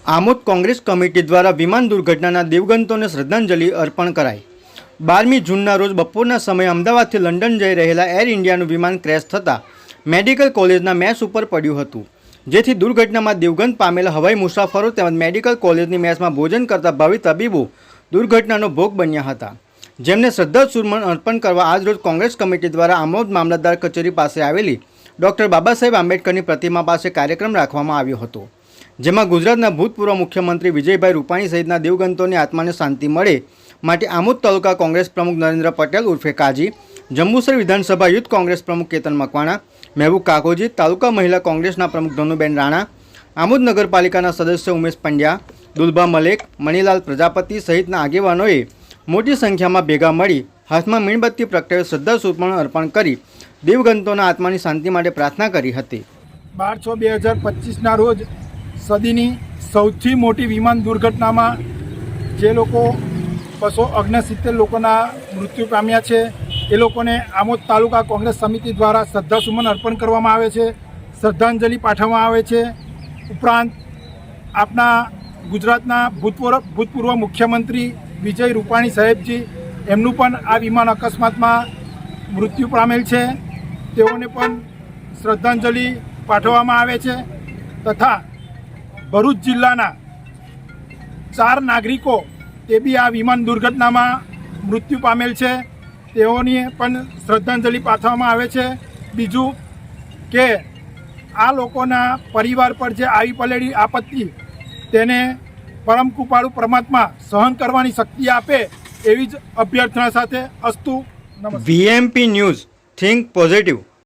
Amod Congress committee દ્વારા વિમાન દુર્ઘટનાના દિવગંતોને શ્રદ્ધાંજલિ અર્પણ કરાઈ। 12મી જૂનના રોજ બપોરના સમયે અમદાવાદથી લંડન જઈ રહેલા એર ઇન્ડિયાનું વિમાન ક્રેશ થતાં મેડિકલ કોલેજના મેસ ઉપર પડ્યું હતું, જેથી દુર્ઘટનામાં દિવગંત પામેલા હવાઈ મુસાફરો તેમજ મેડિકલ કોલેજની મેસમાં ભોજન કરતા ભાવિ તબીબો દુર્ઘટનાનો ભોગ બન્યા હતા, જેમને શ્રદ્ધાસુમન અર્પણ કરવા આજરોજ કોંગ્રેસ કમિટી દ્વારા આમોદ મામલતદાર કચેરી પાસે આવેલી ડૉક્ટર બાબાસાહેબ આંબેડકરની પ્રતિમા પાસે કાર્યક્રમ રાખવામાં આવ્યો હતો, જેમાં ગુજરાતના ભૂતપૂર્વ મુખ્યમંત્રી વિજયભાઈ રૂપાણી સહિતના દિવગંતોની આત્માને શાંતિ મળે માટે આમોદ તાલુકા કોંગ્રેસ પ્રમુખ નરેન્દ્ર પટેલ ઉર્ફે કાજી, જંબુસર વિધાનસભા યુથ કોંગ્રેસ પ્રમુખ કેતન મકવાણા, મહેબૂબ કાકોજી, તાલુકા મહિલા કોંગ્રેસના પ્રમુખ ધનુબેન રાણા, આમોદ નગરપાલિકાના સદસ્ય ઉમેશ પંડ્યા, દુલભા મલેક, મણિલાલ પ્રજાપતિ સહિતના આગેવાનોએ મોટી સંખ્યામાં ભેગા મળી હાથમાં મીણબત્તી પ્રગટાવી શ્રદ્ધાસુમન અર્પણ કરી દિવગંતોના આત્માની શાંતિ માટે પ્રાર્થના કરી હતી। 12/6/2025ના રોજ સદીની સૌથી મોટી વિમાન દુર્ઘટનામાં જે લોકો 269 લોકોના મૃત્યુ પામ્યા છે એ લોકોને આમોદ તાલુકા કોંગ્રેસ સમિતિ દ્વારા શ્રદ્ધાસુમન અર્પણ કરવામાં આવે છે, શ્રદ્ધાંજલિ પાઠવવામાં આવે છે। ઉપરાંત આપણા ગુજરાતના ભૂતપૂર્વ મુખ્યમંત્રી વિજય રૂપાણી સાહેબજી એમનું પણ આ વિમાન અકસ્માતમાં મૃત્યુ પામેલ છે, તેઓને પણ શ્રદ્ધાંજલિ પાઠવવામાં આવે છે। તથા ભરૂચ જિલ્લાના 4 નાગરિકો તે બી આ વિમાન દુર્ઘટનામાં મૃત્યુ પામેલ છે, તેઓની પણ શ્રદ્ધાંજલિ પાઠવવામાં આવે છે। બીજું કે આ લોકોના પરિવાર પર જે આવી પડેલી આપત્તિ તેને પરમ કૃપાળુ પરમાત્મા સહન કરવાની શક્તિ આપે એવી જ અભ્યર્થના સાથે અસ્તુ। VMP news, think positive.